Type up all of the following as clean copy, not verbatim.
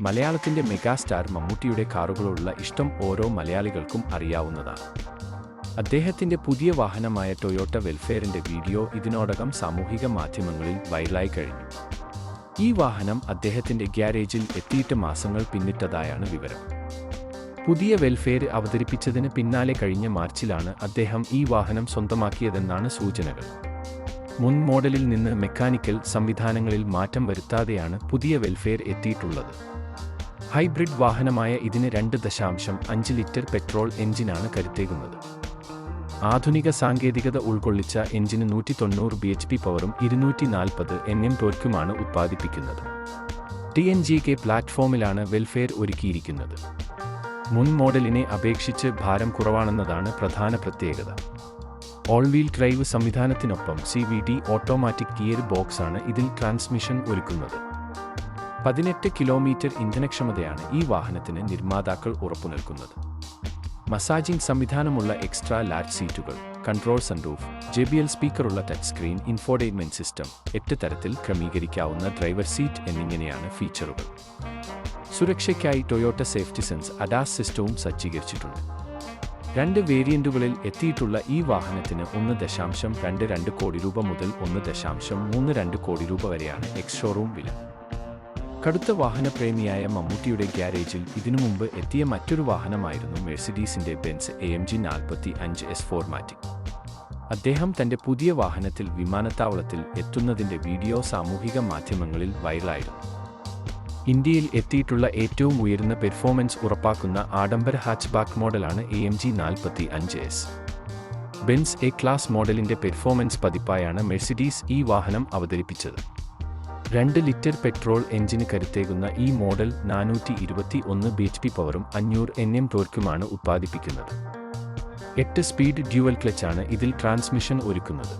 മലയാളത്തിന്റെ മെഗാസ്റ്റാർ മമ്മൂട്ടിയുടെ കാറുകളോടുള്ള ഇഷ്ടം ഓരോ മലയാളികൾക്കും അറിയാവുന്നതാണ്. അദ്ദേഹത്തിന്റെ പുതിയ വാഹനമായ ടൊയോട്ട വെൽഫെയറിന്റെ വീഡിയോ ഇതിനോടകം സാമൂഹിക മാധ്യമങ്ങളിൽ വൈറലായി കഴിഞ്ഞു. ഈ വാഹനം അദ്ദേഹത്തിന്റെ ഗ്യാരേജിൽ എത്തിയിട്ട് മാസങ്ങൾ പിന്നിട്ടതായാണ് വിവരം. പുതിയ വെൽഫെയർ അവതരിപ്പിച്ചതിന് പിന്നാലെ കഴിഞ്ഞ മാർച്ചിലാണ് അദ്ദേഹം ഈ വാഹനം സ്വന്തമാക്കിയതെന്നാണ് സൂചനകൾ. മുൻ മോഡലിൽ നിന്ന് മെക്കാനിക്കൽ സംവിധാനങ്ങളിൽ മാറ്റം വരുത്താതെയാണ് പുതിയ വെൽഫെയർ എത്തിയിട്ടുള്ളത്. ഹൈബ്രിഡ് വാഹനമായ ഇതിന് 2.5 ലിറ്റർ പെട്രോൾ എഞ്ചിനാണ് കരുത്തേകുന്നത്. ആധുനിക സാങ്കേതികത ഉൾക്കൊള്ളിച്ച എഞ്ചിന് 190 bhp പവറും 240 Nm ടോർക്കുമാണ് ഉത്പാദിപ്പിക്കുന്നത്. TNGA പ്ലാറ്റ്ഫോമിലാണ് വെൽഫെയർ ഒരുക്കിയിരിക്കുന്നത്. മുൻ മോഡലിനെ അപേക്ഷിച്ച് ഭാരം കുറവാണെന്നതാണ് പ്രധാന പ്രത്യേകത. ഓൾ വീൽ ഡ്രൈവ് സംവിധാനത്തിനൊപ്പം CVT ഓട്ടോമാറ്റിക് ഗിയർ ബോക്സാണ് ഇതിൽ ട്രാൻസ്മിഷൻ ഒരുക്കുന്നത്. 18 കിലോമീറ്റർ ഇന്ധനക്ഷമതയാണ് ഈ വാഹനത്തിന് നിർമ്മാതാക്കൾ ഉറപ്പുനൽകുന്നത്. മസാജിംഗ് സംവിധാനമുള്ള എക്സ്ട്രാ ലാർജ് സീറ്റുകൾ, കൺട്രോൾ സൺറൂഫ്, JBL സ്പീക്കറുള്ള ടച്ച് സ്ക്രീൻ ഇൻഫോർടൈൻമെന്റ് സിസ്റ്റം, 8 തരത്തിൽ ക്രമീകരിക്കാവുന്ന ഡ്രൈവർ സീറ്റ് എന്നിങ്ങനെയാണ് ഫീച്ചറുകൾ. സുരക്ഷയ്ക്കായി ടൊയോട്ട സേഫ്റ്റി സെൻസ് ADAS സിസ്റ്റവും സജ്ജീകരിച്ചിട്ടുണ്ട്. 2 വേരിയന്റുകളിൽ എത്തിയിട്ടുള്ള ഈ വാഹനത്തിന് 1.22 കോടി രൂപ മുതൽ 1.32 കോടി രൂപ വരെയാണ് എക്സ് ഷോറൂം വില. കടുത്ത വാഹനപ്രേമിയായ മമ്മൂട്ടിയുടെ ഗ്യാരേജിൽ ഇതിനുമുമ്പ് എത്തിയ മറ്റൊരു വാഹനമായിരുന്നു മെഴ്സിഡീസിന്റെ ബെൻസ് AMG 45S ഫോർമാറ്റിക്. അദ്ദേഹം തന്റെ പുതിയ വാഹനത്തിൽ വിമാനത്താവളത്തിൽ എത്തുന്നതിന്റെ വീഡിയോ സാമൂഹിക മാധ്യമങ്ങളിൽ വൈറലായിരുന്നു. ഇന്ത്യയിൽ എത്തിയിട്ടുള്ള ഏറ്റവും ഉയർന്ന പെർഫോമൻസ് ഉറപ്പാക്കുന്ന ആഡംബര ഹാച്ച്ബാക്ക് മോഡലാണ് AMG 45S. Benz A class മോഡലിന്റെ പെർഫോമൻസ് പതിപ്പായാണ് മെഴ്സിഡീസ് ഈ വാഹനം അവതരിപ്പിച്ചത്. 2 ലിറ്റർ പെട്രോൾ എഞ്ചിന് കരുത്തേകുന്ന ഈ മോഡൽ 421 bhp പവറും 500 Nm ടോർക്കുമാണ് ഉത്പാദിപ്പിക്കുന്നത്. 8 സ്പീഡ് ഡ്യുവൽ ക്ലച്ചാണ് ഇതിൽ ട്രാൻസ്മിഷൻ ഒരുക്കുന്നത്.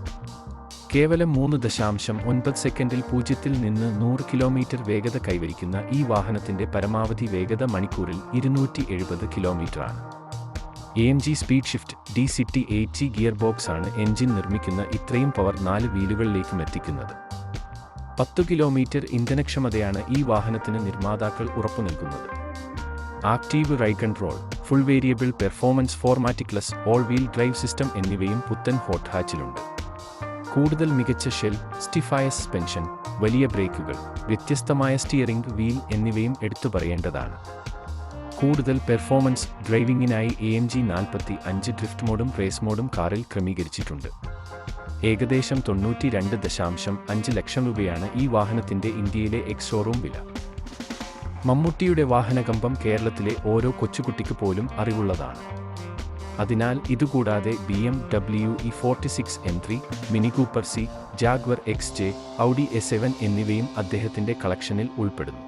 കേവലം 3.9 സെക്കൻഡിൽ 0 നിന്ന് 100 കിലോമീറ്റർ വേഗത കൈവരിക്കുന്ന ഈ വാഹനത്തിന്റെ പരമാവധി വേഗത മണിക്കൂറിൽ 270 കിലോമീറ്ററാണ്. AMG speed shift DCT 8G gear ബോക്സാണ് എഞ്ചിൻ നിർമ്മിക്കുന്ന ഇത്രയും പവർ 4 വീലുകളിലേക്കും എത്തിക്കുന്നത്. 10 കിലോമീറ്റർ ഇന്ധനക്ഷമതയാണ് ഈ വാഹനത്തിന് നിർമ്മാതാക്കൾ ഉറപ്പുനൽകുന്നത്. Active ride control, full variable performance ഫോർമാറ്റിക്ലെസ് ഓൾ വീൽ ഡ്രൈവ് സിസ്റ്റം എന്നിവയും പുത്തൻ ഹോട്ട് ഹാച്ചിലുണ്ട്. കൂടുതൽ മികച്ച ഷെൽ, സ്റ്റിഫായ സസ്പെൻഷൻ, വലിയ ബ്രേക്കുകൾ, വ്യത്യസ്തമായ സ്റ്റിയറിംഗ് വീൽ എന്നിവയും എടുത്തു പറയേണ്ടതാണ്. കൂടുതൽ പെർഫോമൻസ് ഡ്രൈവിംഗിനായി AMG 45 ഡ്രിഫ്റ്റ് മോഡും റേസ് മോഡും കാറിൽ ക്രമീകരിച്ചിട്ടുണ്ട്. ഏകദേശം 92.5 ലക്ഷം രൂപയാണ് ഈ വാഹനത്തിന്റെ ഇന്ത്യയിലെ എക്സ് ഷോറൂം വില. മമ്മൂട്ടിയുടെ വാഹനകമ്പം കേരളത്തിലെ ഓരോ കൊച്ചുകുട്ടിക്ക് പോലും അറിവുള്ളതാണ്. അതിനാൽ ഇതുകൂടാതെ BMW E46 M3, mini Cooper C, Jaguar XJ, Audi A7 എന്നിവയും അദ്ദേഹത്തിന്റെ കളക്ഷനിൽ ഉൾപ്പെടുന്നു.